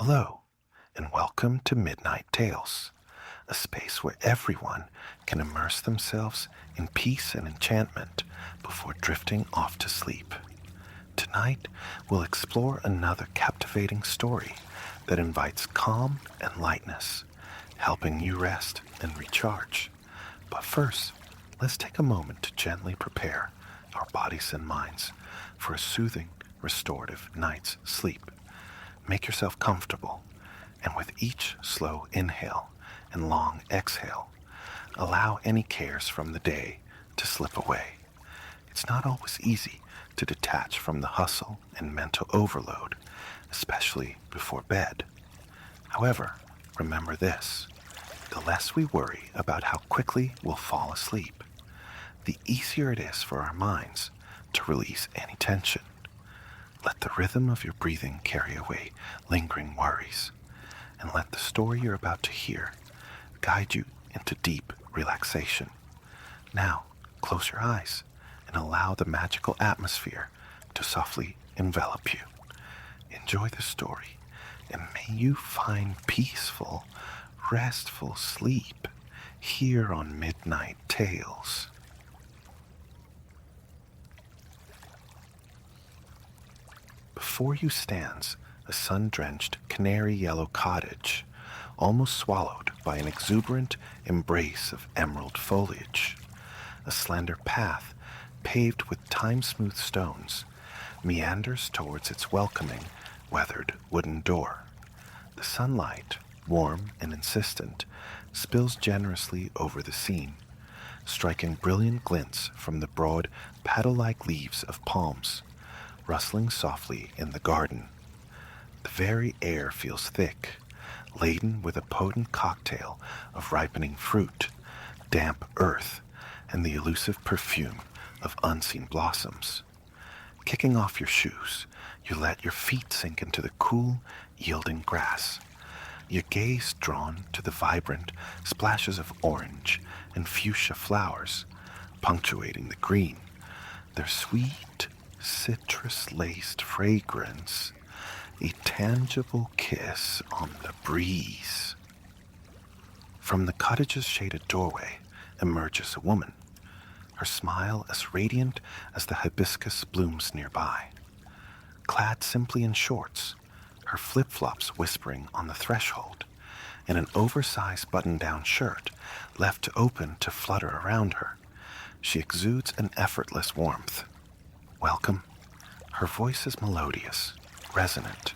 Hello, and welcome to Midnight Tales, a space where everyone can immerse themselves in peace and enchantment before drifting off to sleep. Tonight, we'll explore another captivating story that invites calm and lightness, helping you rest and recharge. But first, let's take a moment to gently prepare our bodies and minds for a soothing, restorative night's sleep. Make yourself comfortable, and with each slow inhale and long exhale, allow any cares from the day to slip away. It's not always easy to detach from the hustle and mental overload, especially before bed. However, remember this: the less we worry about how quickly we'll fall asleep, the easier it is for our minds to release any tension. Let the rhythm of your breathing carry away lingering worries, and let the story you're about to hear guide you into deep relaxation. Now, close your eyes and allow the magical atmosphere to softly envelop you. Enjoy the story, and may you find peaceful, restful sleep here on Midnight Tales. Before you stands a sun-drenched canary-yellow cottage, almost swallowed by an exuberant embrace of emerald foliage. A slender path, paved with time-smooth stones, meanders towards its welcoming, weathered wooden door. The sunlight, warm and insistent, spills generously over the scene, striking brilliant glints from the broad, paddle-like leaves of palms, rustling softly in the garden. The very air feels thick, laden with a potent cocktail of ripening fruit, damp earth, and the elusive perfume of unseen blossoms. Kicking off your shoes, you let your feet sink into the cool, yielding grass, your gaze drawn to the vibrant splashes of orange and fuchsia flowers punctuating the green, their sweet, citrus-laced fragrance, a tangible kiss on the breeze. From the cottage's shaded doorway emerges a woman, her smile as radiant as the hibiscus blooms nearby. Clad simply in shorts, her flip-flops whispering on the threshold, and an oversized button-down shirt left open to flutter around her, she exudes an effortless warmth. Welcome. Her voice is melodious, resonant.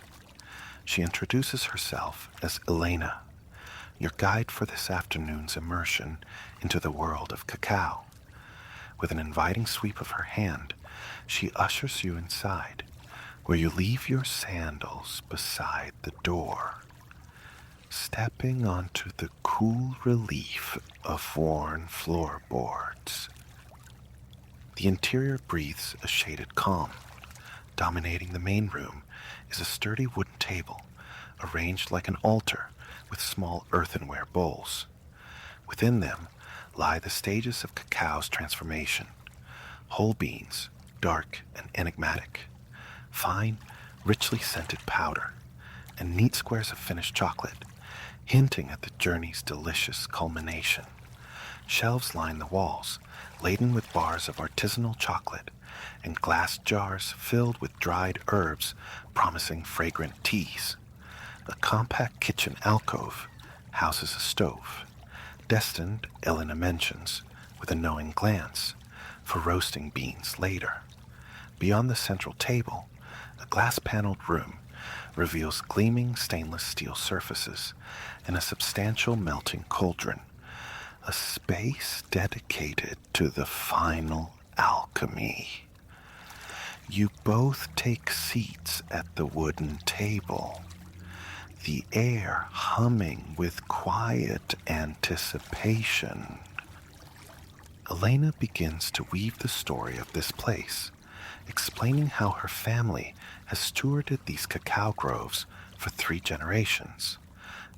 She introduces herself as Elena, your guide for this afternoon's immersion into the world of cacao. With an inviting sweep of her hand, she ushers you inside, where you leave your sandals beside the door, stepping onto the cool relief of worn floorboards. The interior breathes a shaded calm. Dominating the main room is a sturdy wooden table, arranged like an altar with small earthenware bowls. Within them lie the stages of cacao's transformation: whole beans, dark and enigmatic, fine, richly scented powder, and neat squares of finished chocolate, hinting at the journey's delicious culmination. Shelves line the walls, laden with bars of artisanal chocolate, and glass jars filled with dried herbs promising fragrant teas. A compact kitchen alcove houses a stove, destined, Elena mentions, with a knowing glance, for roasting beans later. Beyond the central table, a glass-paneled room reveals gleaming stainless steel surfaces and a substantial melting cauldron, a space dedicated to the final alchemy. You both take seats at the wooden table, the air humming with quiet anticipation. Elena begins to weave the story of this place, explaining how her family has stewarded these cacao groves for 3 generations,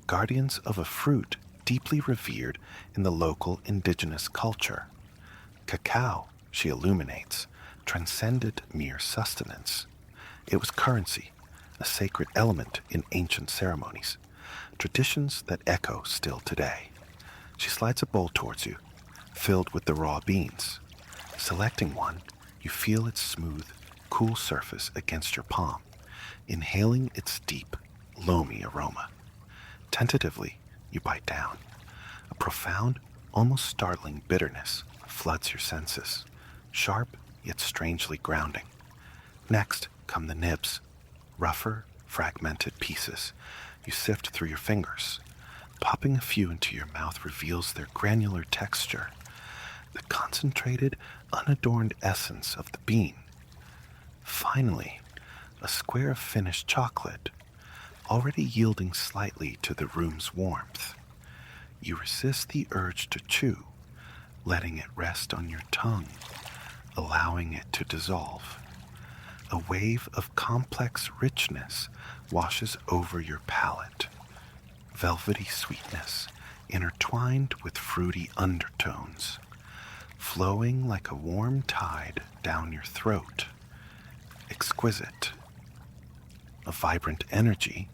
guardians of a fruit deeply revered in the local indigenous culture. Cacao, she illuminates, transcended mere sustenance. It was currency, a sacred element in ancient ceremonies, traditions that echo still today. She slides a bowl towards you, filled with the raw beans. Selecting one, you feel its smooth, cool surface against your palm, inhaling its deep, loamy aroma. Tentatively, you bite down. A profound, almost startling bitterness floods your senses, sharp yet strangely grounding. Next come the nibs, rougher, fragmented pieces you sift through your fingers. Popping a few into your mouth reveals their granular texture, the concentrated, unadorned essence of the bean. Finally, a square of finished chocolate, already yielding slightly to the room's warmth. You resist the urge to chew, letting it rest on your tongue, allowing it to dissolve. A wave of complex richness washes over your palate, velvety sweetness intertwined with fruity undertones, flowing like a warm tide down your throat. Exquisite. A vibrant energy,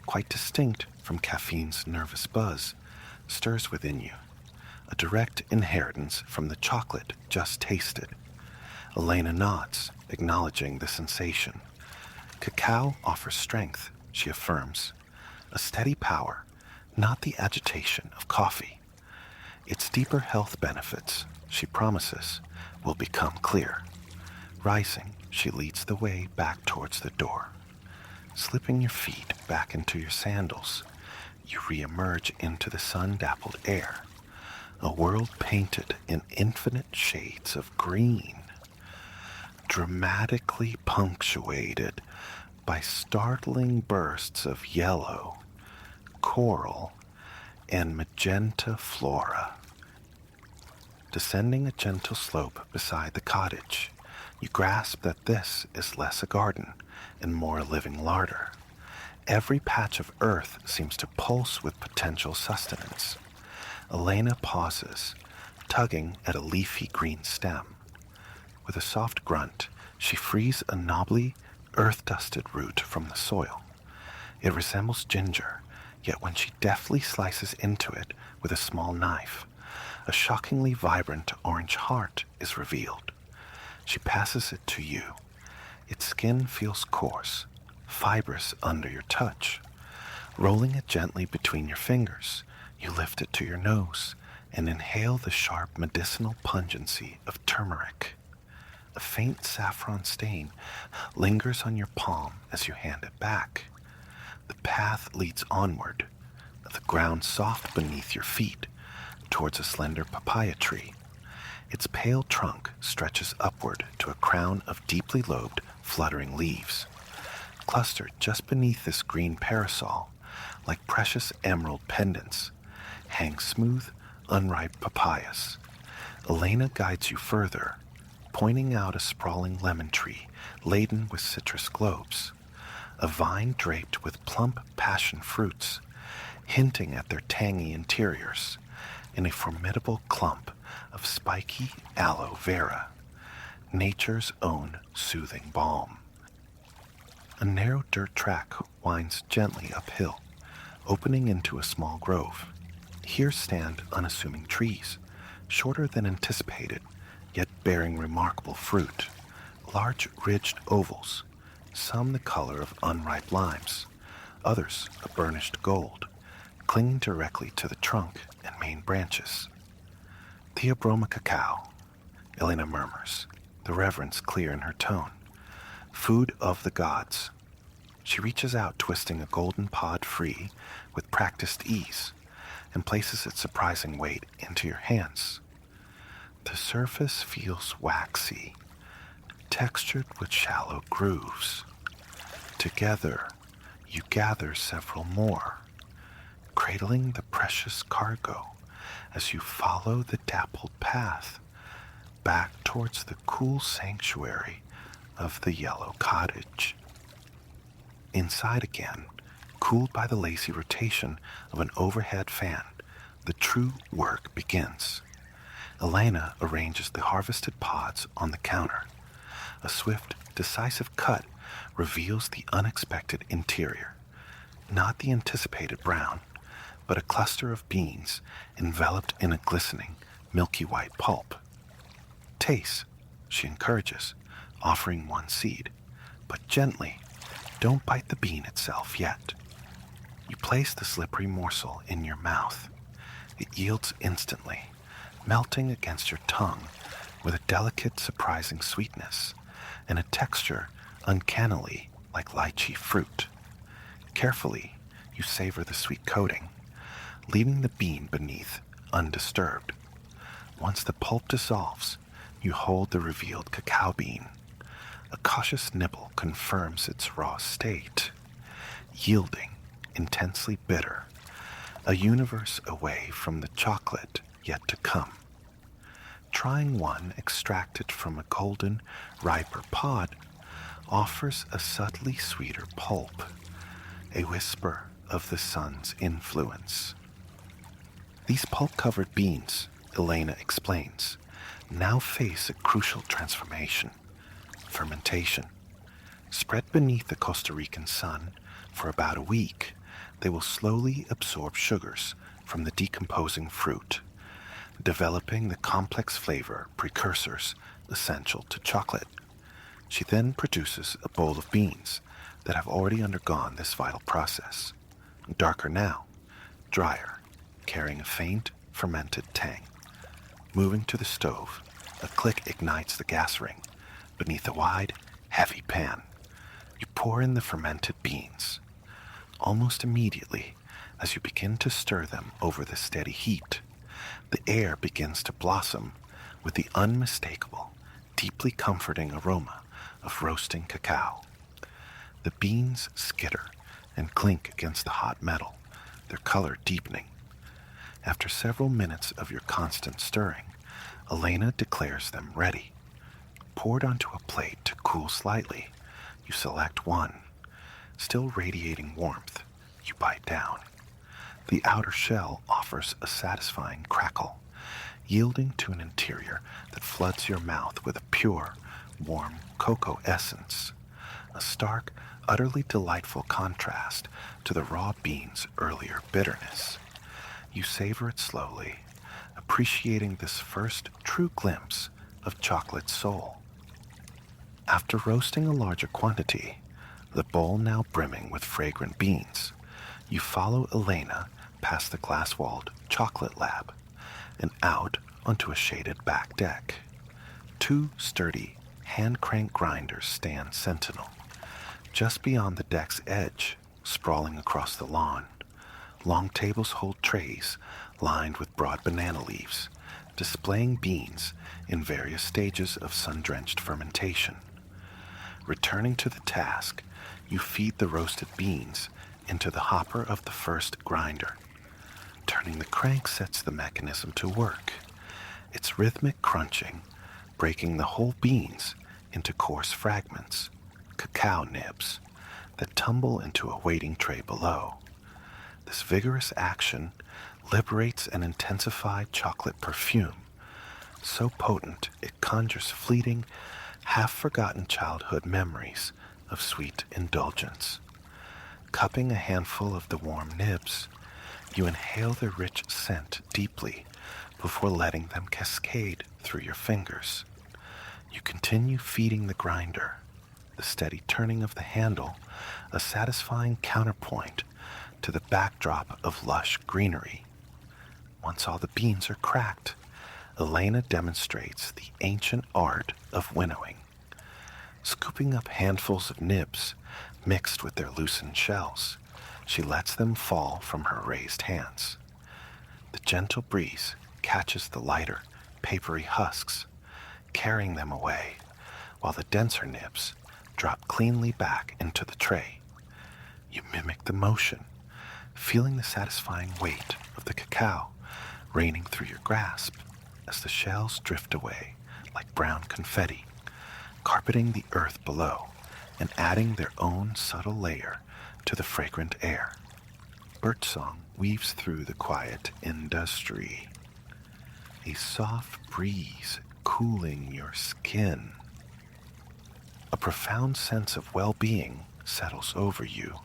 quite distinct from caffeine's nervous buzz, stirs within you, a direct inheritance from the chocolate just tasted. Elena nods, acknowledging the sensation. Cacao offers strength, she affirms, a steady power, not the agitation of coffee. Its deeper health benefits, she promises, will become clear. Rising, she leads the way back towards the door. Slipping your feet back into your sandals, you re-emerge into the sun-dappled air, a world painted in infinite shades of green, dramatically punctuated by startling bursts of yellow, coral, and magenta flora. Descending a gentle slope beside the cottage, you grasp that this is less a garden and more a living larder. Every patch of earth seems to pulse with potential sustenance. Elena pauses, tugging at a leafy green stem. With a soft grunt, she frees a knobbly, earth-dusted root from the soil. It resembles ginger, yet when she deftly slices into it with a small knife, a shockingly vibrant orange heart is revealed. She passes it to you. Its skin feels coarse, fibrous under your touch. Rolling it gently between your fingers, you lift it to your nose and inhale the sharp medicinal pungency of turmeric. A faint saffron stain lingers on your palm as you hand it back. The path leads onward, the ground soft beneath your feet, towards a slender papaya tree. Its pale trunk stretches upward to a crown of deeply lobed, fluttering leaves. Clustered just beneath this green parasol, like precious emerald pendants, hang smooth, unripe papayas. Elena guides you further, pointing out a sprawling lemon tree laden with citrus globes, a vine draped with plump passion fruits, hinting at their tangy interiors, and a formidable clump of spiky aloe vera, nature's own soothing balm. A narrow dirt track winds gently uphill, opening into a small grove. Here stand unassuming trees, shorter than anticipated, yet bearing remarkable fruit. Large ridged ovals, some the color of unripe limes, others a burnished gold, clinging directly to the trunk and main branches. Theobroma cacao, Elena murmurs, the reverence clear in her tone. Food of the gods. She reaches out, twisting a golden pod free with practiced ease, and places its surprising weight into your hands. The surface feels waxy, textured with shallow grooves. Together, you gather several more, cradling the precious cargo as you follow the dappled path back towards the cool sanctuary of the yellow cottage. Inside again, cooled by the lazy rotation of an overhead fan, the true work begins. Elena arranges the harvested pods on the counter. A swift, decisive cut reveals the unexpected interior. Not the anticipated brown, but a cluster of beans enveloped in a glistening, milky white pulp. Taste, she encourages, offering one seed, but gently. Don't bite the bean itself yet. You place the slippery morsel in your mouth. It yields instantly, melting against your tongue with a delicate, surprising sweetness and a texture uncannily like lychee fruit. Carefully, you savor the sweet coating, leaving the bean beneath undisturbed. Once the pulp dissolves, you hold the revealed cacao bean. A cautious nibble confirms its raw state, yielding, intensely bitter, a universe away from the chocolate yet to come. Trying one extracted from a golden, riper pod offers a subtly sweeter pulp, a whisper of the sun's influence. These pulp-covered beans, Elena explains, now face a crucial transformation: fermentation. Spread beneath the Costa Rican sun for about a week, they will slowly absorb sugars from the decomposing fruit, developing the complex flavor precursors essential to chocolate. She then produces a bowl of beans that have already undergone this vital process, darker now, drier, carrying a faint, fermented tang. Moving to the stove, a click ignites the gas ring. Beneath a wide, heavy pan, you pour in the fermented beans. Almost immediately, as you begin to stir them over the steady heat, the air begins to blossom with the unmistakable, deeply comforting aroma of roasting cacao. The beans skitter and clink against the hot metal, their color deepening. After several minutes of your constant stirring, Elena declares them ready. Poured onto a plate to cool slightly, you select one. Still radiating warmth, you bite down. The outer shell offers a satisfying crackle, yielding to an interior that floods your mouth with a pure, warm cocoa essence, a stark, utterly delightful contrast to the raw bean's earlier bitterness. You savor it slowly, appreciating this first true glimpse of chocolate soul. After roasting a larger quantity, the bowl now brimming with fragrant beans, you follow Elena past the glass-walled chocolate lab and out onto a shaded back deck. Two sturdy, hand-crank grinders stand sentinel. Just beyond the deck's edge, sprawling across the lawn, long tables hold trays lined with broad banana leaves, displaying beans in various stages of sun-drenched fermentation. Returning to the task, you feed the roasted beans into the hopper of the first grinder. Turning the crank sets the mechanism to work, its rhythmic crunching breaking the whole beans into coarse fragments, cacao nibs, that tumble into a waiting tray below. This vigorous action liberates an intensified chocolate perfume, so potent it conjures fleeting, half-forgotten childhood memories of sweet indulgence. Cupping a handful of the warm nibs, you inhale their rich scent deeply before letting them cascade through your fingers. You continue feeding the grinder, the steady turning of the handle a satisfying counterpoint to the backdrop of lush greenery. Once all the beans are cracked, Elena demonstrates the ancient art of winnowing. Scooping up handfuls of nibs mixed with their loosened shells, she lets them fall from her raised hands. The gentle breeze catches the lighter, papery husks, carrying them away, while the denser nibs drop cleanly back into the tray. You mimic the motion, feeling the satisfying weight of the cacao raining through your grasp as the shells drift away like brown confetti, carpeting the earth below and adding their own subtle layer to the fragrant air. Birdsong weaves through the quiet industry, a soft breeze cooling your skin. A profound sense of well-being settles over you,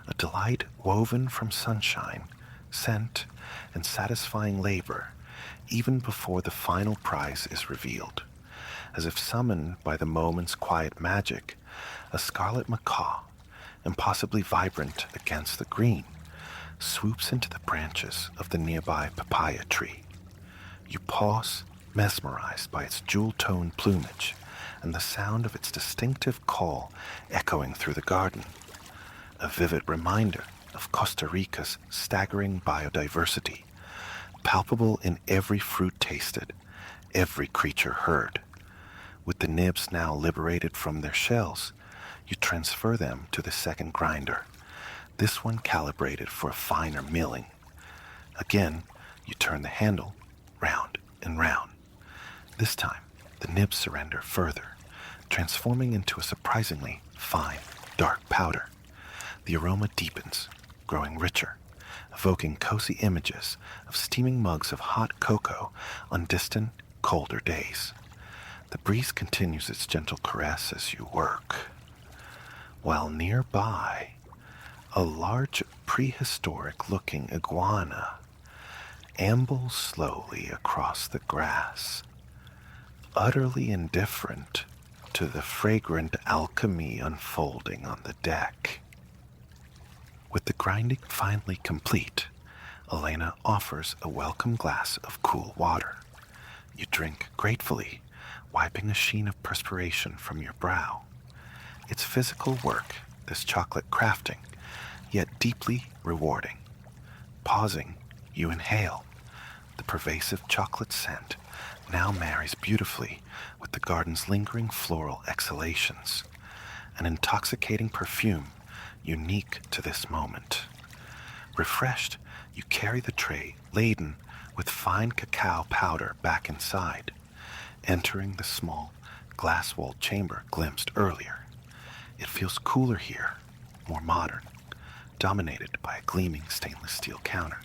a delight woven from sunshine, scent, and satisfying labor, even before the final prize is revealed. As if summoned by the moment's quiet magic, a scarlet macaw, impossibly vibrant against the green, swoops into the branches of the nearby papaya tree. You pause, mesmerized by its jewel-toned plumage and the sound of its distinctive call echoing through the garden, a vivid reminder of Costa Rica's staggering biodiversity, palpable in every fruit tasted, every creature heard. With the nibs now liberated from their shells, you transfer them to the second grinder, this one calibrated for a finer milling. Again, you turn the handle round and round. This time, the nibs surrender further, transforming into a surprisingly fine, dark powder. The aroma deepens, growing richer, evoking cozy images of steaming mugs of hot cocoa on distant, colder days. The breeze continues its gentle caress as you work, while nearby, a large prehistoric-looking iguana ambles slowly across the grass, utterly indifferent to the fragrant alchemy unfolding on the deck. With the grinding finally complete, Elena offers a welcome glass of cool water. You drink gratefully, wiping a sheen of perspiration from your brow. It's physical work, this chocolate crafting, yet deeply rewarding. Pausing, you inhale. The pervasive chocolate scent now marries beautifully with the garden's lingering floral exhalations, an intoxicating perfume unique to this moment. Refreshed, you carry the tray laden with fine cacao powder back inside, entering the small, glass-walled chamber glimpsed earlier. It feels cooler here, more modern, dominated by a gleaming stainless steel counter.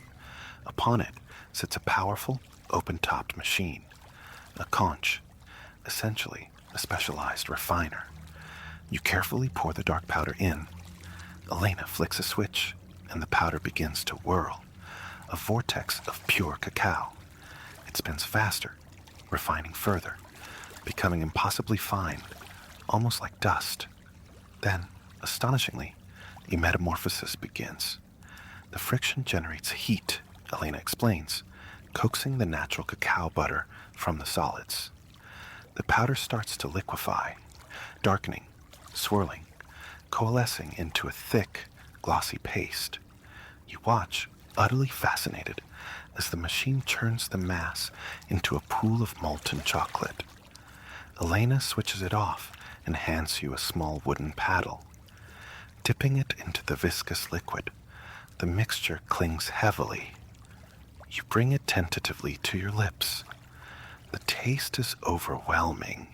Upon it sits a powerful, open-topped machine, a conch, essentially a specialized refiner. You carefully pour the dark powder in. Elena flicks a switch, and the powder begins to whirl, a vortex of pure cacao. It spins faster, refining further, becoming impossibly fine, almost like dust. Then, astonishingly, a metamorphosis begins. The friction generates heat, Elena explains, coaxing the natural cacao butter from the solids. The powder starts to liquefy, darkening, swirling, coalescing into a thick, glossy paste. You watch, utterly fascinated, as the machine churns the mass into a pool of molten chocolate. Elena switches it off and hands you a small wooden paddle. Dipping it into the viscous liquid, the mixture clings heavily. You bring it tentatively to your lips. The taste is overwhelming,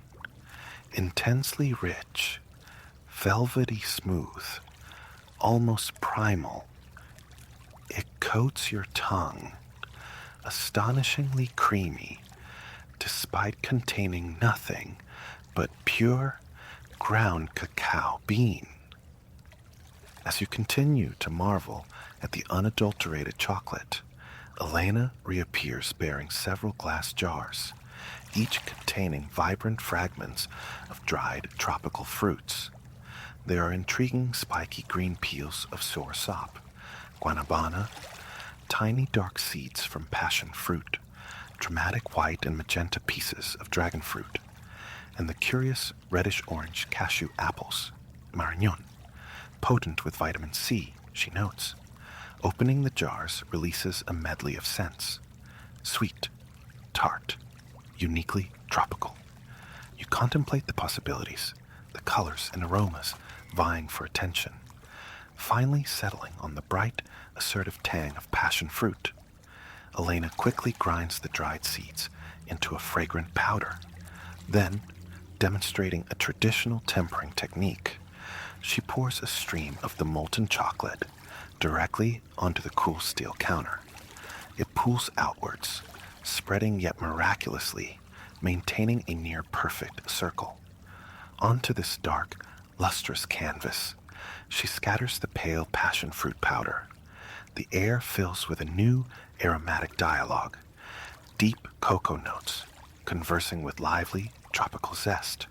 intensely rich, velvety smooth, almost primal. It coats your tongue, astonishingly creamy, despite containing nothing but pure ground cacao bean. As you continue to marvel at the unadulterated chocolate, Elena reappears bearing several glass jars, each containing vibrant fragments of dried tropical fruits. There are intriguing spiky green peels of soursop, guanabana, tiny dark seeds from passion fruit, dramatic white and magenta pieces of dragon fruit, and the curious reddish-orange cashew apples, marignon, potent with vitamin C, she notes. Opening the jars releases a medley of scents, sweet, tart, uniquely tropical. You contemplate the possibilities, the colors and aromas vying for attention, finally settling on the bright, assertive tang of passion fruit. Elena quickly grinds the dried seeds into a fragrant powder. Then, demonstrating a traditional tempering technique, she pours a stream of the molten chocolate directly onto the cool steel counter. It pools outwards, spreading yet miraculously, maintaining a near-perfect circle. Onto this dark, lustrous canvas, she scatters the pale passion fruit powder. The air fills with a new aromatic dialogue, deep cocoa notes, conversing with lively, tropical zest.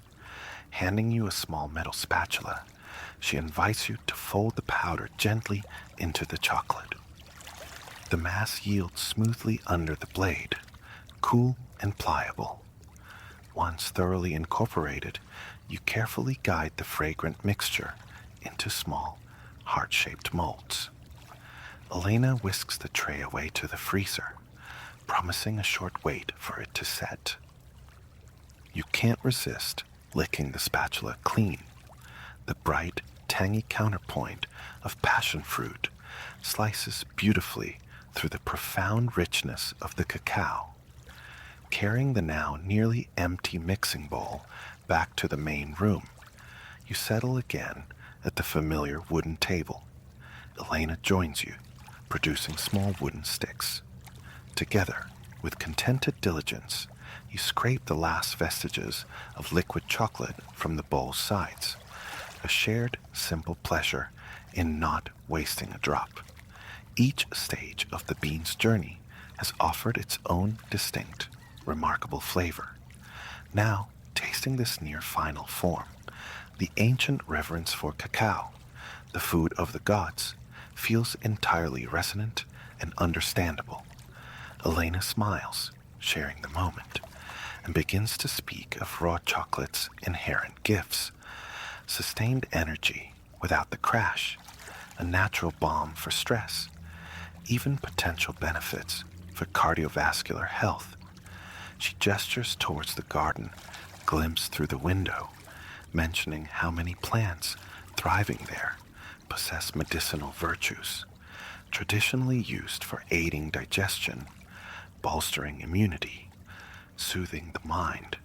Handing you a small metal spatula, she invites you to fold the powder gently into the chocolate. The mass yields smoothly under the blade, cool and pliable. Once thoroughly incorporated, you carefully guide the fragrant mixture into small, heart-shaped molds. Elena whisks the tray away to the freezer, promising a short wait for it to set. You can't resist licking the spatula clean. The bright, tangy counterpoint of passion fruit slices beautifully through the profound richness of the cacao. Carrying the now nearly empty mixing bowl back to the main room, you settle again at the familiar wooden table. Elena joins you, producing small wooden sticks. Together, with contented diligence, you scrape the last vestiges of liquid chocolate from the bowl's sides, a shared, simple pleasure in not wasting a drop. Each stage of the bean's journey has offered its own distinct, remarkable flavor. Now, tasting this near final form, the ancient reverence for cacao, the food of the gods, feels entirely resonant and understandable. Elena smiles, sharing the moment, and begins to speak of raw chocolate's inherent gifts: sustained energy without the crash, a natural balm for stress, even potential benefits for cardiovascular health. She gestures towards the garden, glimpsed through the window, mentioning how many plants thriving there possess medicinal virtues, traditionally used for aiding digestion, bolstering immunity, soothing the mind,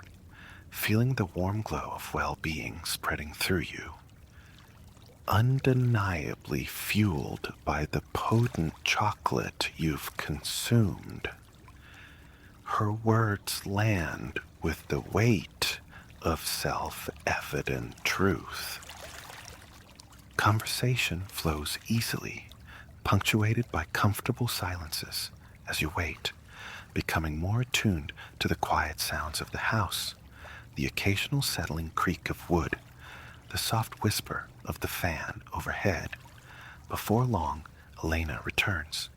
feeling the warm glow of well-being spreading through you. Undeniably fueled by the potent chocolate you've consumed, her words land with the weight of self-evident truth. Conversation flows easily, punctuated by comfortable silences as you wait, becoming more attuned to the quiet sounds of the house, the occasional settling creak of wood, the soft whisper of the fan overhead. Before long, Elena returns,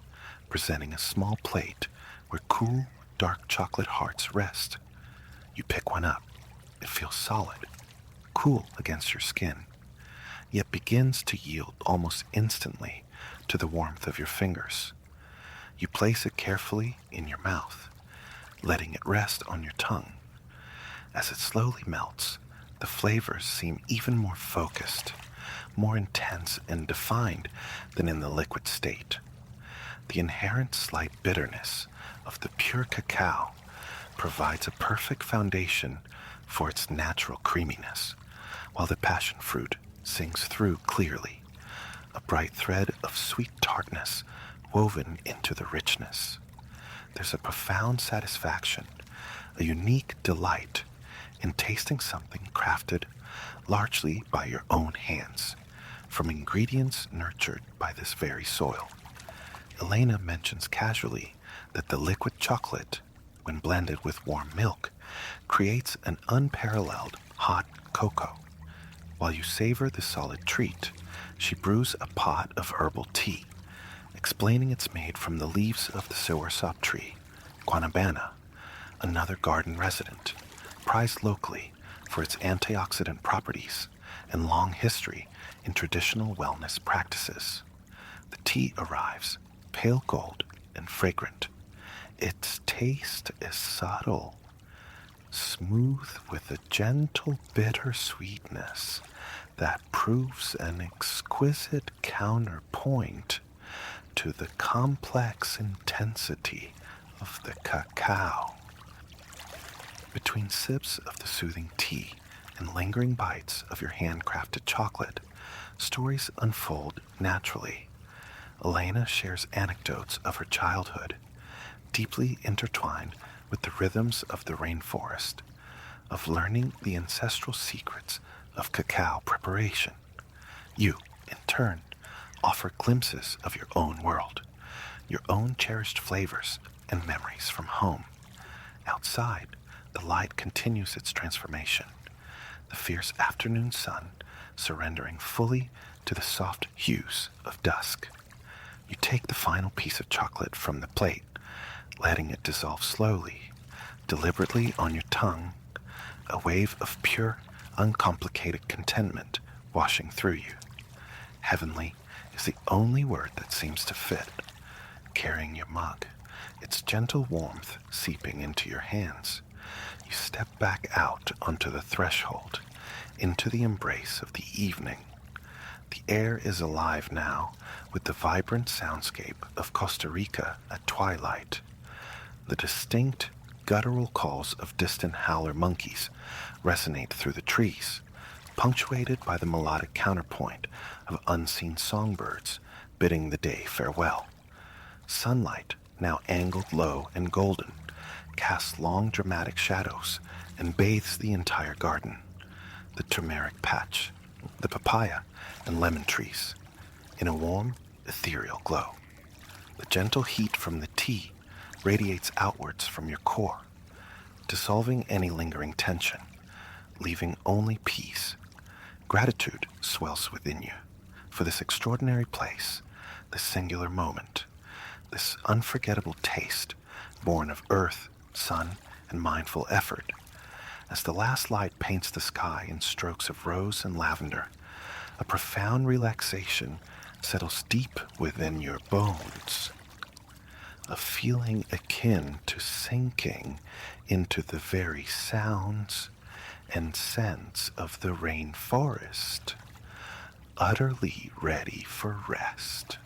presenting a small plate where cool, dark chocolate hearts rest. You pick one up. It feels solid, cool against your skin, yet begins to yield almost instantly to the warmth of your fingers. You place it carefully in your mouth, letting it rest on your tongue. As it slowly melts, the flavors seem even more focused, more intense and defined than in the liquid state. The inherent slight bitterness of the pure cacao provides a perfect foundation for its natural creaminess, while the passion fruit sings through clearly, a bright thread of sweet tartness woven into the richness. There's a profound satisfaction, a unique delight in tasting something crafted largely by your own hands, from ingredients nurtured by this very soil. Elena mentions casually that the liquid chocolate, when blended with warm milk, creates an unparalleled hot cocoa. While you savor the solid treat, she brews a pot of herbal tea, explaining it's made from the leaves of the soursop tree, guanabana, another garden resident, prized locally for its antioxidant properties and long history in traditional wellness practices. The tea arrives, pale gold and fragrant. Its taste is subtle, smooth with a gentle bitter sweetness that proves an exquisite counterpoint to the complex intensity of the cacao. Between sips of the soothing tea and lingering bites of your handcrafted chocolate, stories unfold naturally. Elena shares anecdotes of her childhood, deeply intertwined with the rhythms of the rainforest, of learning the ancestral secrets of cacao preparation. You, in turn, offer glimpses of your own world, your own cherished flavors and memories from home. Outside, the light continues its transformation, the fierce afternoon sun surrendering fully to the soft hues of dusk. You take the final piece of chocolate from the plate, letting it dissolve slowly, deliberately on your tongue, a wave of pure, uncomplicated contentment washing through you. Heavenly is the only word that seems to fit. Carrying your mug, its gentle warmth seeping into your hands, you step back out onto the threshold, into the embrace of the evening. The air is alive now with the vibrant soundscape of Costa Rica at twilight. The distinct, guttural calls of distant howler monkeys resonate through the trees, punctuated by the melodic counterpoint of unseen songbirds bidding the day farewell. Sunlight, now angled low and golden, casts long dramatic shadows and bathes the entire garden. The turmeric patch, the papaya and lemon trees, in a warm, ethereal glow. The gentle heat from the tea radiates outwards from your core, dissolving any lingering tension, leaving only peace. Gratitude swells within you for this extraordinary place, this singular moment, this unforgettable taste born of earth, sun, and mindful effort. As the last light paints the sky in strokes of rose and lavender, a profound relaxation settles deep within your bones. A feeling akin to sinking into the very sounds and scents of the rainforest, utterly ready for rest.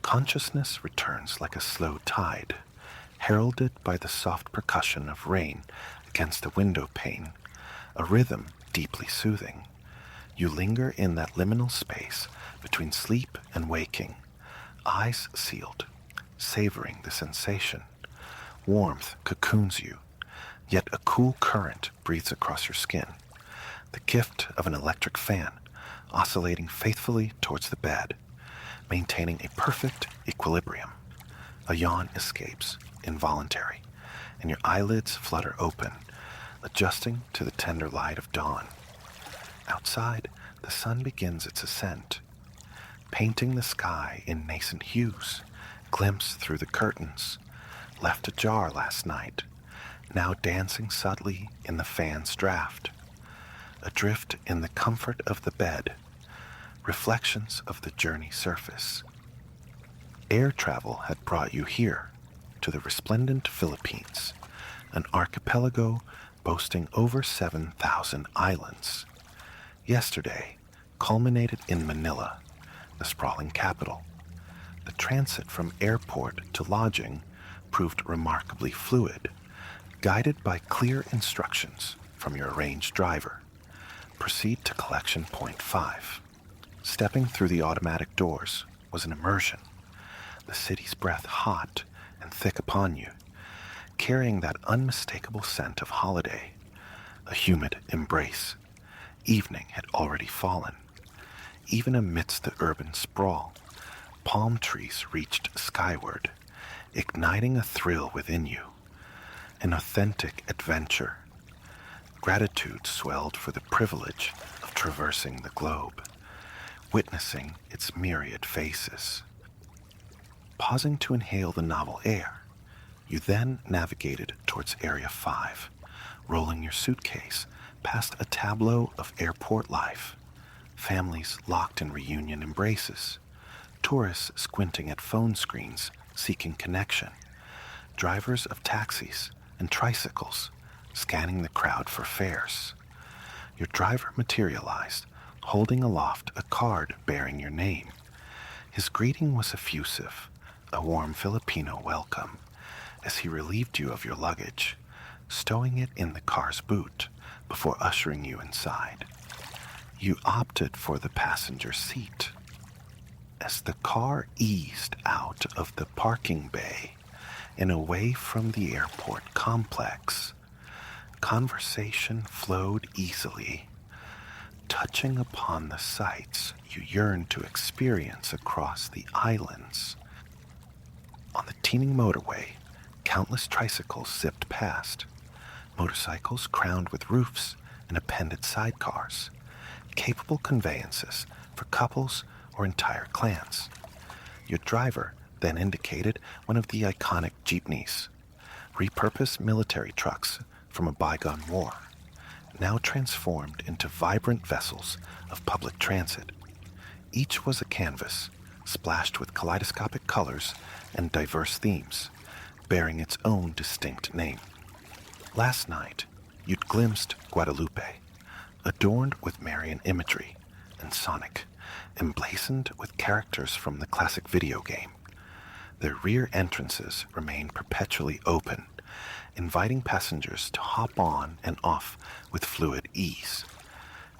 Consciousness returns like a slow tide, heralded by the soft percussion of rain against the window pane, a rhythm deeply soothing. You linger in that liminal space between sleep and waking, eyes sealed, savoring the sensation. Warmth cocoons you, yet a cool current breathes across your skin, the gift of an electric fan oscillating faithfully towards the bed, maintaining a perfect equilibrium. A yawn escapes, involuntary, and your eyelids flutter open, adjusting to the tender light of dawn. Outside, the sun begins its ascent, painting the sky in nascent hues, glimpsed through the curtains, left ajar last night, now dancing subtly in the fan's draft. Adrift in the comfort of the bed, reflections of the journey surface. Air travel had brought you here, to the resplendent Philippines, an archipelago boasting over 7,000 islands. Yesterday culminated in Manila, the sprawling capital. The transit from airport to lodging proved remarkably fluid, guided by clear instructions from your arranged driver. Proceed to collection point 5. Stepping through the automatic doors was an immersion, the city's breath hot and thick upon you, carrying that unmistakable scent of holiday, a humid embrace. Evening had already fallen. Even amidst the urban sprawl, palm trees reached skyward, igniting a thrill within you, an authentic adventure. Gratitude swelled for the privilege of traversing the globe, witnessing its myriad faces. Pausing to inhale the novel air, you then navigated towards Area 5, rolling your suitcase past a tableau of airport life, families locked in reunion embraces, tourists squinting at phone screens seeking connection, drivers of taxis and tricycles scanning the crowd for fares. Your driver materialized, holding aloft a card bearing your name. His greeting was effusive, a warm Filipino welcome, as he relieved you of your luggage, stowing it in the car's boot before ushering you inside. You opted for the passenger seat. As the car eased out of the parking bay and away from the airport complex, conversation flowed easily, touching upon the sights you yearn to experience across the islands. On the teeming motorway, countless tricycles zipped past, motorcycles crowned with roofs and appended sidecars, capable conveyances for couples or entire clans. Your driver then indicated one of the iconic jeepneys, repurposed military trucks from a bygone war, now transformed into vibrant vessels of public transit. Each was a canvas, splashed with kaleidoscopic colors and diverse themes, bearing its own distinct name. Last night, you'd glimpsed Guadalupe, adorned with Marian imagery, and Sonic, emblazoned with characters from the classic video game. Their rear entrances remained perpetually open, inviting passengers to hop on and off with fluid ease.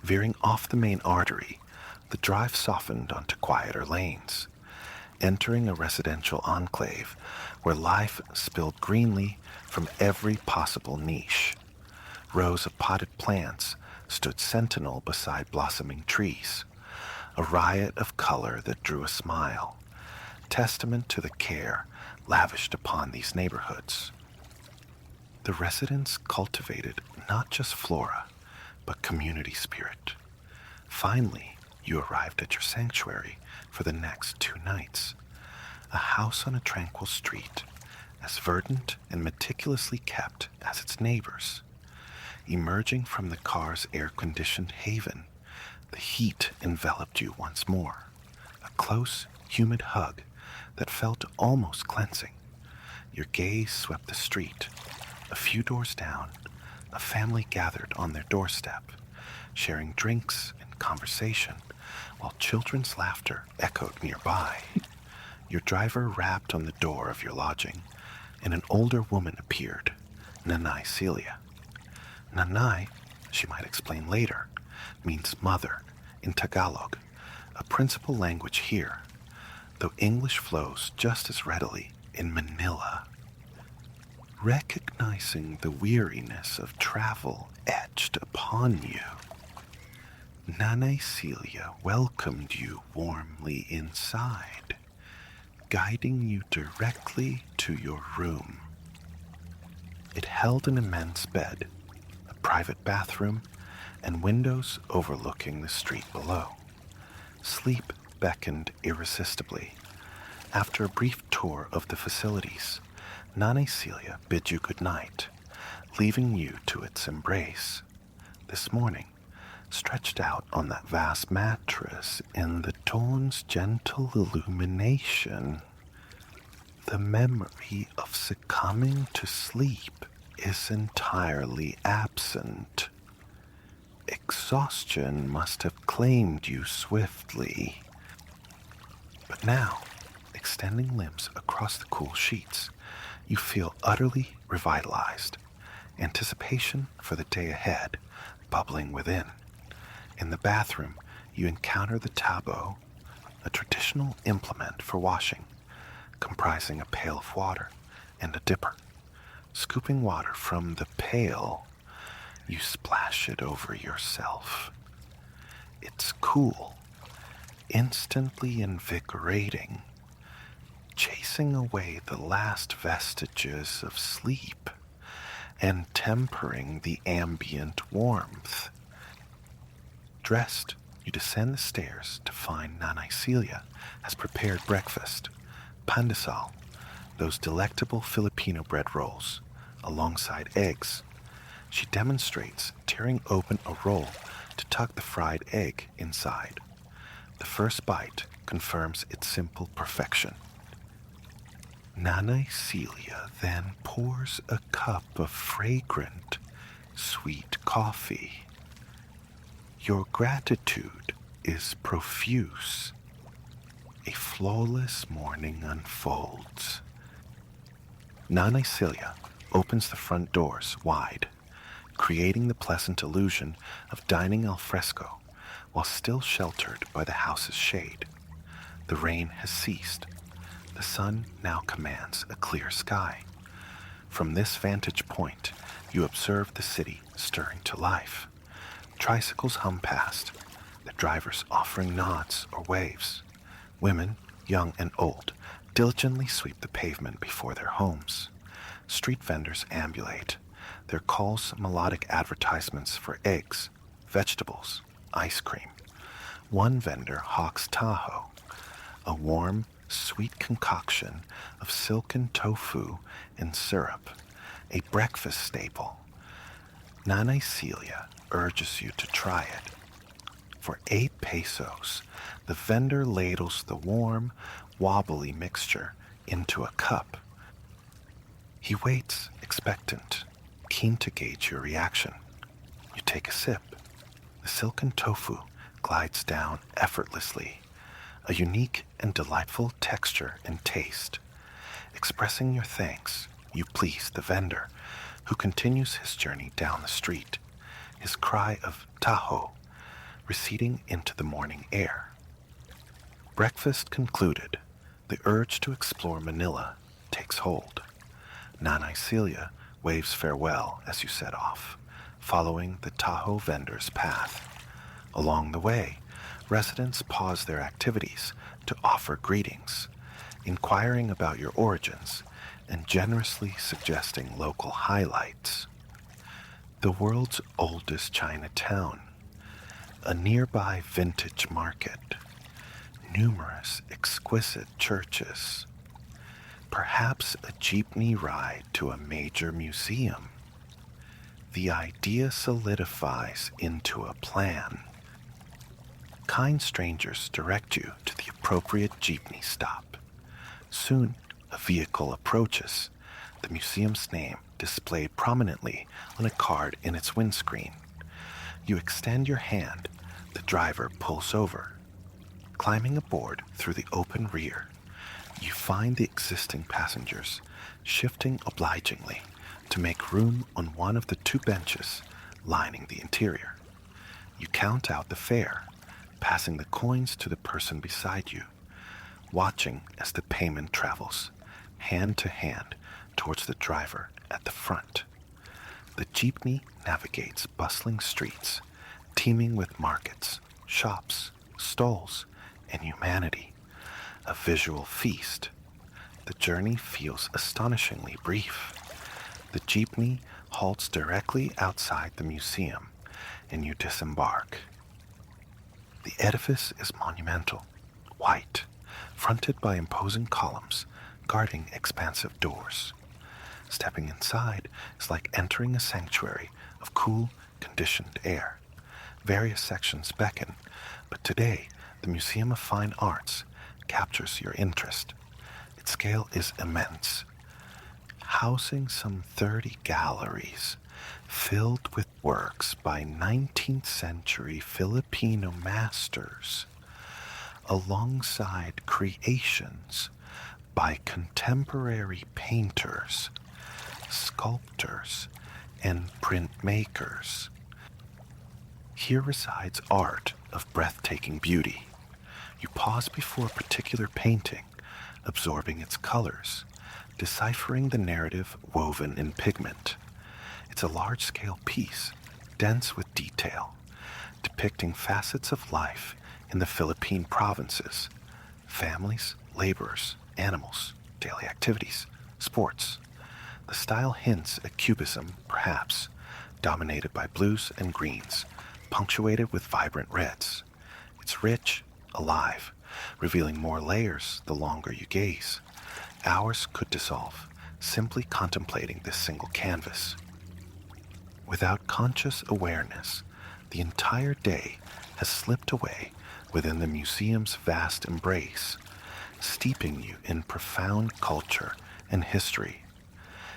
Veering off the main artery, the drive softened onto quieter lanes, entering a residential enclave where life spilled greenly from every possible niche. Rows of potted plants stood sentinel beside blossoming trees, a riot of color that drew a smile, testament to the care lavished upon these neighborhoods. The residents cultivated not just flora, but community spirit. Finally, you arrived at your sanctuary for the next 2 nights, a house on a tranquil street, as verdant and meticulously kept as its neighbors. Emerging from the car's air-conditioned haven, the heat enveloped you once more, a close, humid hug that felt almost cleansing. Your gaze swept the street. A few doors down, a family gathered on their doorstep, sharing drinks and conversation, while children's laughter echoed nearby. Your driver rapped on the door of your lodging, and an older woman appeared, Nanay Celia. Nanay, she might explain later, means mother in Tagalog, a principal language here, though English flows just as readily in Manila. Recognizing the weariness of travel etched upon you, Nanay Celia welcomed you warmly inside, guiding you directly to your room. It held an immense bed, a private bathroom, and windows overlooking the street below. Sleep beckoned irresistibly. After a brief tour of the facilities, Nanay Celia bid you good night, leaving you to its embrace. This morning, stretched out on that vast mattress in the dawn's gentle illumination, the memory of succumbing to sleep is entirely absent. Exhaustion must have claimed you swiftly. But now, extending limbs across the cool sheets, you feel utterly revitalized, anticipation for the day ahead bubbling within. In the bathroom, you encounter the tabbo, a traditional implement for washing, comprising a pail of water and a dipper. Scooping water from the pail, you splash it over yourself. It's cool, instantly invigorating, chasing away the last vestiges of sleep and tempering the ambient warmth. Dressed, you descend the stairs to find Nanay Celia has prepared breakfast, pandesal, those delectable Filipino bread rolls, alongside eggs. She demonstrates tearing open a roll to tuck the fried egg inside. The first bite confirms its simple perfection. Nanay Celia then pours a cup of fragrant, sweet coffee. Your gratitude is profuse. A flawless morning unfolds. Nanay Celia opens the front doors wide, creating the pleasant illusion of dining al fresco while still sheltered by the house's shade. The rain has ceased. The sun now commands a clear sky. From this vantage point, you observe the city stirring to life. Tricycles hum past, drivers offering nods or waves. Women, young and old, diligently sweep the pavement before their homes. Street vendors ambulate, their calls melodic advertisements for eggs, vegetables, ice cream. One vendor hawks taho, a warm, sweet concoction of silken tofu and syrup, a breakfast staple. Nana Celia urges you to try it. For 8 pesos, the vendor ladles the warm, wobbly mixture into a cup. He waits, expectant, keen to gauge your reaction. You take a sip. The silken tofu glides down effortlessly, a unique and delightful texture and taste. Expressing your thanks, you please the vendor, who continues his journey down the street, his cry of taho receding into the morning air. Breakfast concluded, the urge to explore Manila takes hold. Nanay Celia waves farewell as you set off, following the taho vendor's path. Along the way, residents pause their activities to offer greetings, inquiring about your origins and generously suggesting local highlights. The world's oldest Chinatown, a nearby vintage market, numerous exquisite churches, perhaps a jeepney ride to a major museum. The idea solidifies into a plan. Kind strangers direct you to the appropriate jeepney stop. Soon, a vehicle approaches, the museum's name displayed prominently on a card in its windscreen. You extend your hand, the driver pulls over. Climbing aboard through the open rear, you find the existing passengers shifting obligingly to make room on one of the 2 benches lining the interior. You count out the fare, passing the coins to the person beside you, watching as the payment travels hand to hand towards the driver at the front. The jeepney navigates bustling streets, teeming with markets, shops, stalls, and humanity, a visual feast. The journey feels astonishingly brief. The jeepney halts directly outside the museum, and you disembark. The edifice is monumental, white, fronted by imposing columns guarding expansive doors. Stepping inside is like entering a sanctuary of cool, conditioned air. Various sections beckon, but today the Museum of Fine Arts captures your interest. Its scale is immense, housing some 30 galleries filled with works by 19th century Filipino masters, alongside creations by contemporary painters, sculptors, and printmakers. Here resides art of breathtaking beauty. You pause before a particular painting, absorbing its colors, deciphering the narrative woven in pigment. It's a large-scale piece, dense with detail, depicting facets of life in the Philippine provinces: families, laborers, animals, daily activities, sports. The style hints at cubism, perhaps, dominated by blues and greens, punctuated with vibrant reds. It's rich, alive, revealing more layers the longer you gaze. Hours could dissolve, simply contemplating this single canvas. Without conscious awareness, the entire day has slipped away within the museum's vast embrace, steeping you in profound culture and history.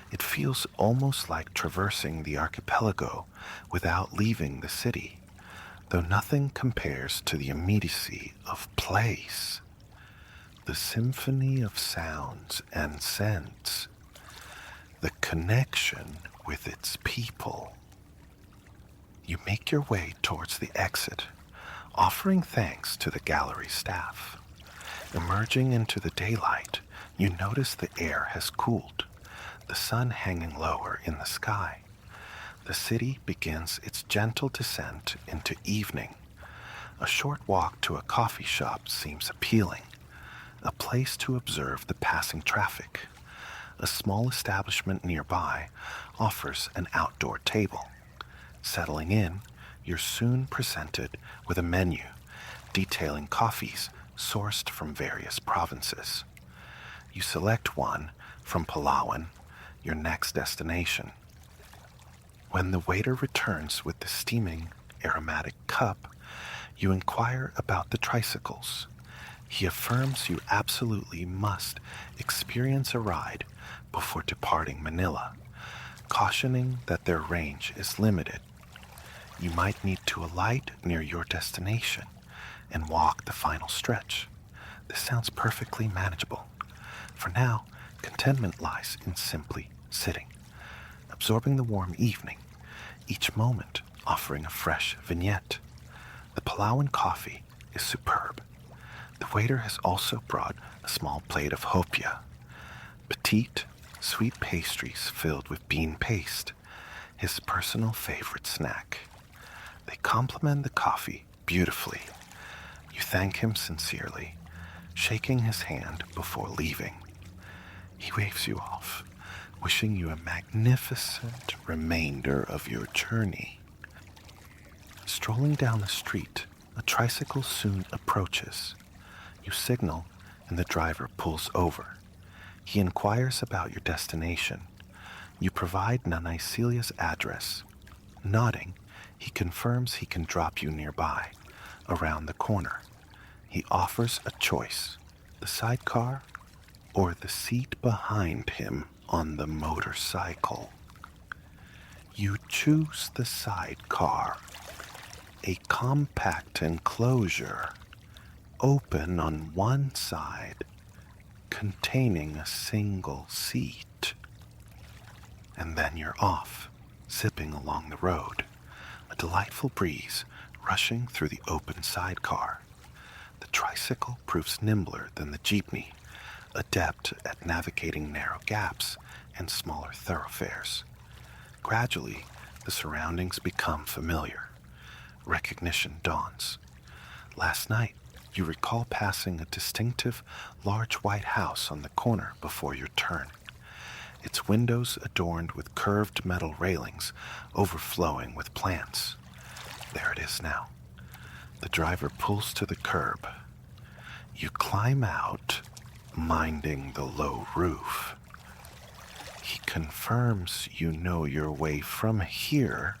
It feels almost like traversing the archipelago without leaving the city, though nothing compares to the immediacy of place, the symphony of sounds and scents, the connection with its people. You make your way towards the exit, offering thanks to the gallery staff. Emerging into the daylight, you notice the air has cooled, the sun hanging lower in the sky. The city begins its gentle descent into evening. A short walk to a coffee shop seems appealing, a place to observe the passing traffic. A small establishment nearby offers an outdoor table. Settling in, you're soon presented with a menu detailing coffees sourced from various provinces. You select one from Palawan, your next destination. When the waiter returns with the steaming, aromatic cup, you inquire about the tricycles. He affirms you absolutely must experience a ride before departing Manila, cautioning that their range is limited. You might need to alight near your destination and walk the final stretch. This sounds perfectly manageable. For now, contentment lies in simply sitting, absorbing the warm evening, each moment offering a fresh vignette. The Palawan coffee is superb. The waiter has also brought a small plate of hopia, petite, sweet pastries filled with bean paste, his personal favorite snack. They complement the coffee beautifully. You thank him sincerely, shaking his hand before leaving. He waves you off, wishing you a magnificent remainder of your journey. Strolling down the street, a tricycle soon approaches. You signal, and the driver pulls over. He inquires about your destination. You provide Nanay Celia's address. Nodding, he confirms he can drop you nearby, around the corner. He offers a choice, the sidecar or the seat behind him on the motorcycle. You choose the sidecar, a compact enclosure, open on one side, containing a single seat. And then you're off, zipping along the road, a delightful breeze rushing through the open sidecar. The tricycle proves nimbler than the jeepney, adept at navigating narrow gaps and smaller thoroughfares. Gradually, the surroundings become familiar. Recognition dawns. Last night, you recall passing a distinctive, large white house on the corner before your turn. Its windows adorned with curved metal railings overflowing with plants. There it is now. The driver pulls to the curb. You climb out, minding the low roof. He confirms you know your way from here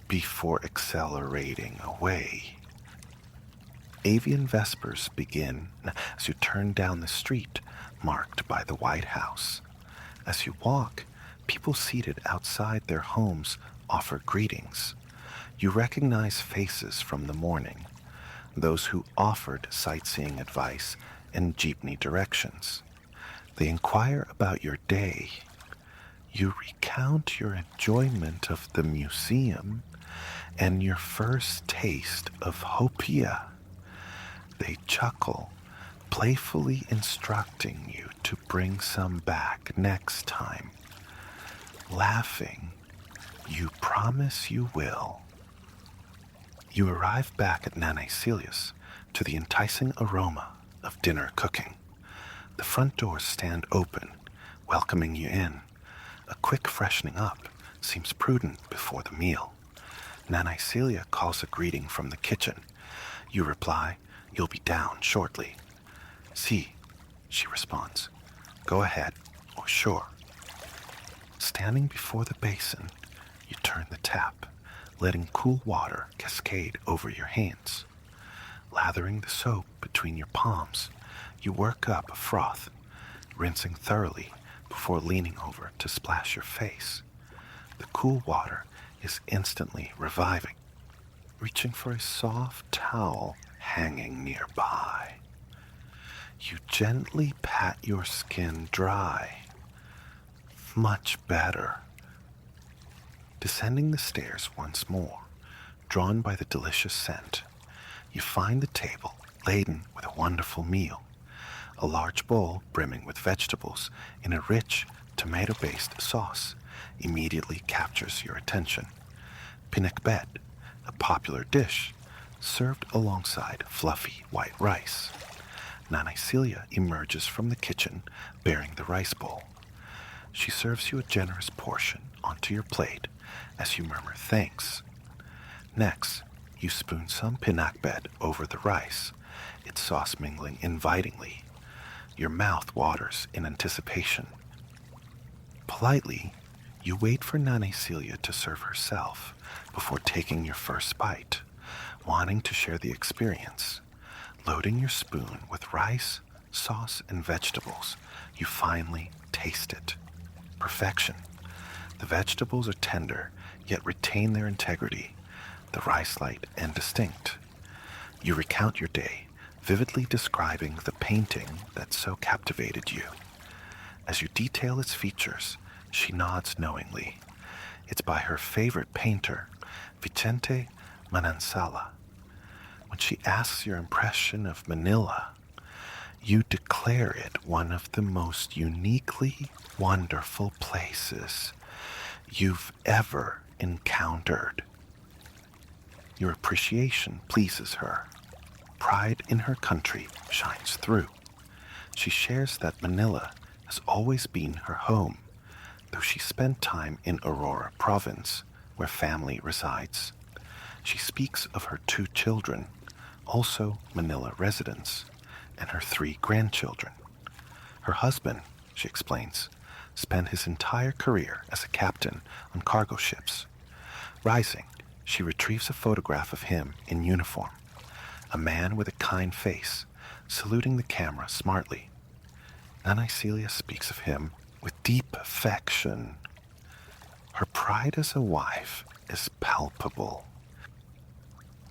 before accelerating away. Avian vespers begin as you turn down the street marked by the White House. As you walk, people seated outside their homes offer greetings. You recognize faces from the morning, those who offered sightseeing advice and jeepney directions. They inquire about your day. You recount your enjoyment of the museum and your first taste of hopia. They chuckle, playfully instructing you to bring some back next time. Laughing, you promise you will. You arrive back at Nanay Celia's to the enticing aroma of dinner cooking. The front doors stand open, welcoming you in. A quick freshening up seems prudent before the meal. Nanay Celia calls a greeting from the kitchen. You reply, "You'll be down shortly." "Si," she responds. "Go ahead." "Oh, sure." Standing before the basin, you turn the tap, letting cool water cascade over your hands. Lathering the soap between your palms, you work up a froth, rinsing thoroughly before leaning over to splash your face. The cool water is instantly reviving. Reaching for a soft towel hanging nearby, you gently pat your skin dry. Much better. Descending the stairs once more, drawn by the delicious scent, you find the table laden with a wonderful meal. A large bowl brimming with vegetables in a rich, tomato-based sauce immediately captures your attention. Pinakbet, a popular dish, served alongside fluffy white rice. Nanay Celia emerges from the kitchen bearing the rice bowl. She serves you a generous portion onto your plate as you murmur thanks. Next, you spoon some pinakbet over the rice, its sauce mingling invitingly. Your mouth waters in anticipation. Politely, you wait for Nanay Celia to serve herself before taking your first bite, wanting to share the experience. Loading your spoon with rice, sauce, and vegetables, you finally taste it. Perfection. The vegetables are tender, yet retain their integrity, the rice light and distinct. You recount your day, vividly describing the painting that so captivated you. As you detail its features, she nods knowingly. It's by her favorite painter, Vicente Manansala. When she asks your impression of Manila, you declare it one of the most uniquely wonderful places you've ever encountered. Your appreciation pleases her. Pride in her country shines through. She shares that Manila has always been her home, though she spent time in Aurora province, where family resides. She speaks of her 2 children, also Manila residents, and her 3 grandchildren. Her husband, she explains, spent his entire career as a captain on cargo ships. Rising, she retrieves a photograph of him in uniform, a man with a kind face, saluting the camera smartly. Nanay Celia speaks of him with deep affection. Her pride as a wife is palpable.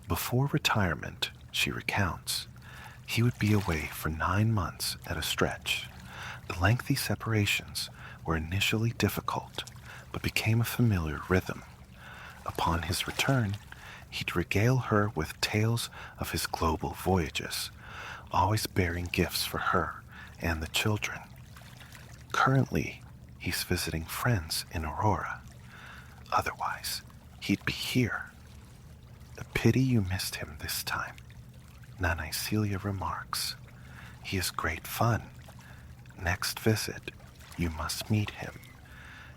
Before retirement, she recounts, he would be away for 9 months at a stretch. The lengthy separations were initially difficult, but became a familiar rhythm. Upon his return, he'd regale her with tales of his global voyages, always bearing gifts for her and the children. Currently, he's visiting friends in Aurora. Otherwise, he'd be here. A pity you missed him this time, Nanay Celia remarks. He is great fun. Next visit, you must meet him.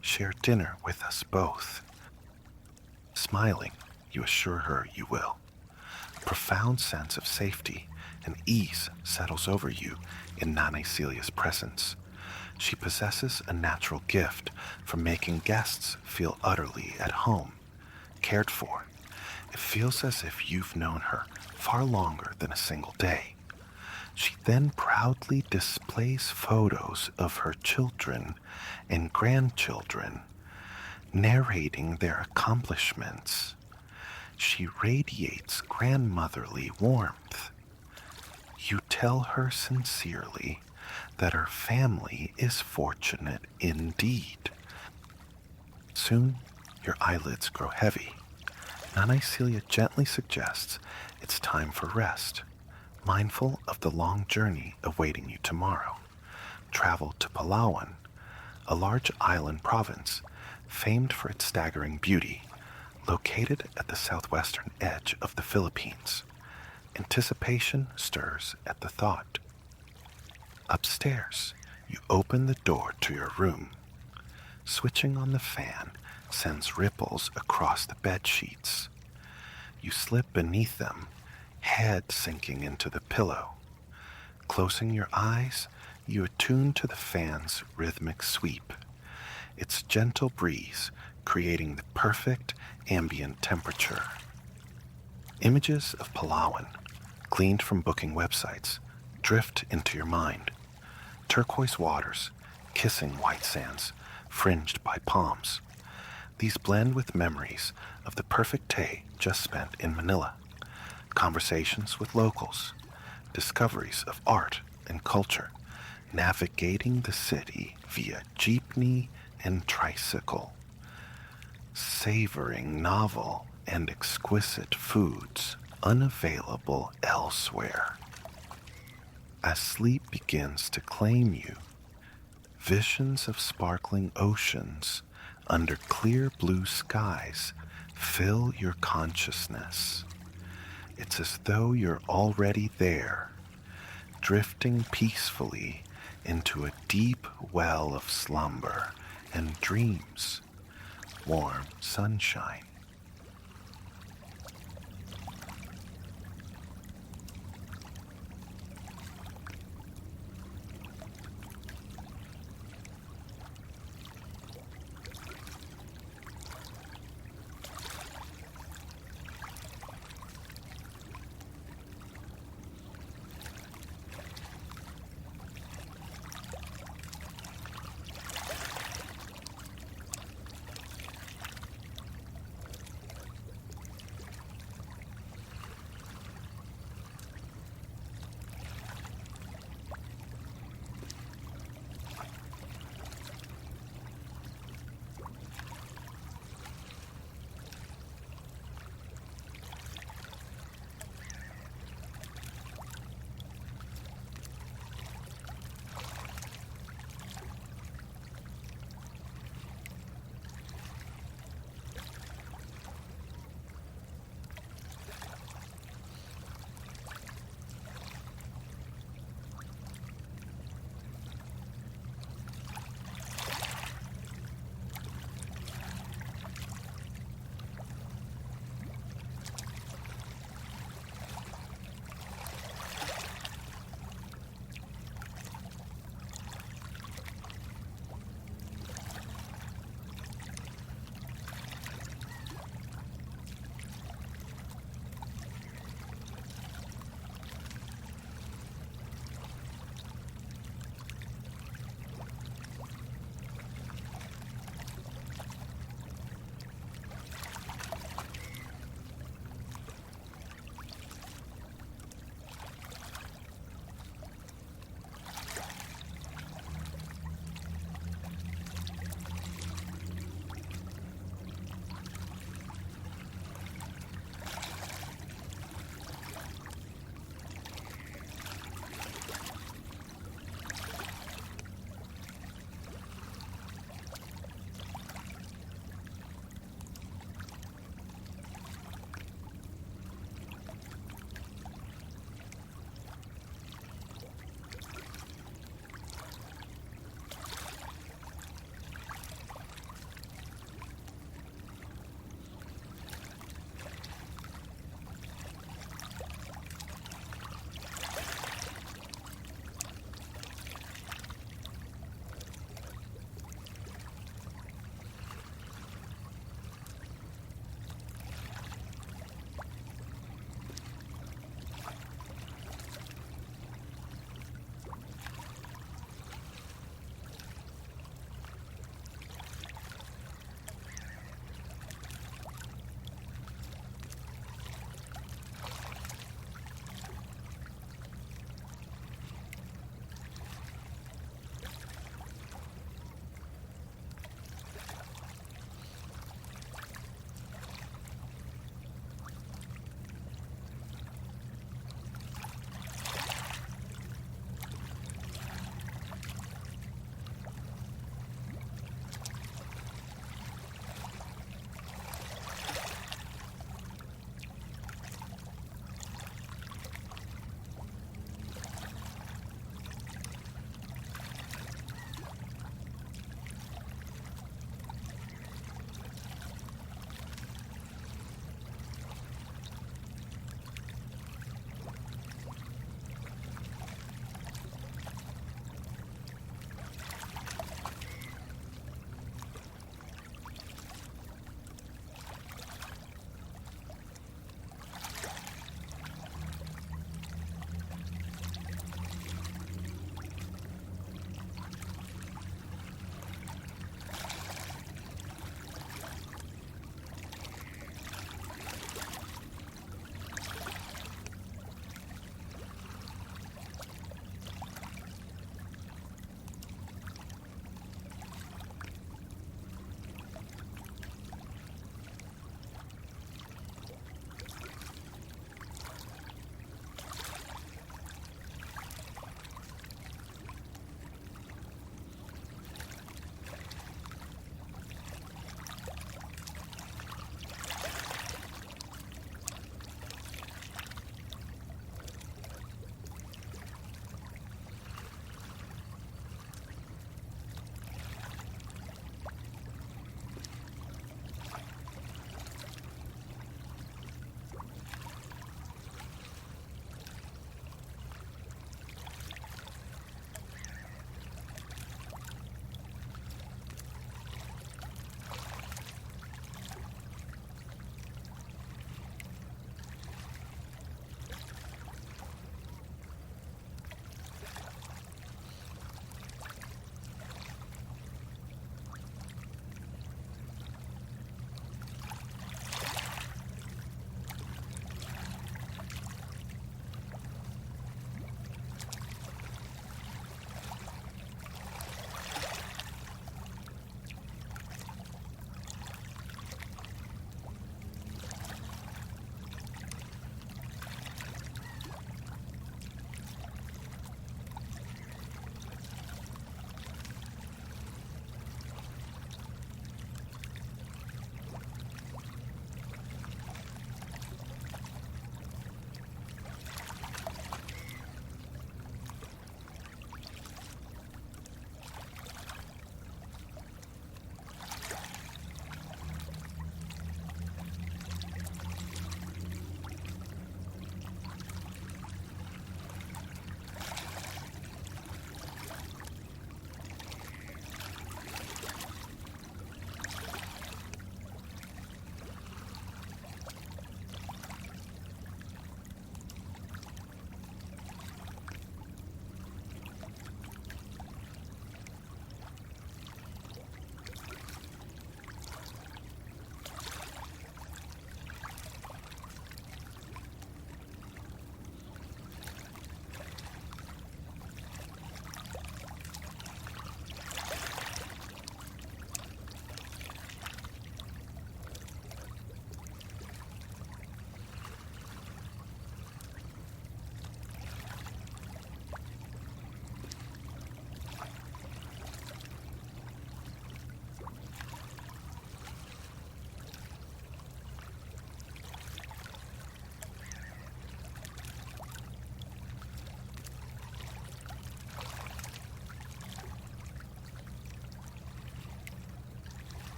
Share dinner with us both. Smiling, you assure her you will. A profound sense of safety and ease settles over you in Nanay Celia's presence. She possesses a natural gift for making guests feel utterly at home, cared for. It feels as if you've known her far longer than a single day. She then proudly displays photos of her children and grandchildren, narrating their accomplishments. She radiates grandmotherly warmth. You tell her sincerely that her family is fortunate indeed. Soon, your eyelids grow heavy. Nanay Celia gently suggests it's time for rest, mindful of the long journey awaiting you tomorrow. Travel to Palawan, a large island province famed for its staggering beauty, located at the southwestern edge of the Philippines. Anticipation stirs at the thought. Upstairs, you open the door to your room. Switching on the fan sends ripples across the bed sheets. You slip beneath them, head sinking into the pillow. Closing your eyes, you attune to the fan's rhythmic sweep, its gentle breeze creating the perfect ambient temperature. Images of Palawan, gleaned from booking websites, drift into your mind. Turquoise waters, kissing white sands, fringed by palms. These blend with memories of the perfect day just spent in Manila, conversations with locals, discoveries of art and culture, navigating the city via jeepney and tricycle, savoring novel and exquisite foods unavailable elsewhere. As sleep begins to claim you, visions of sparkling oceans under clear blue skies fill your consciousness. It's as though you're already there, drifting peacefully into a deep well of slumber and dreams, warm sunshine.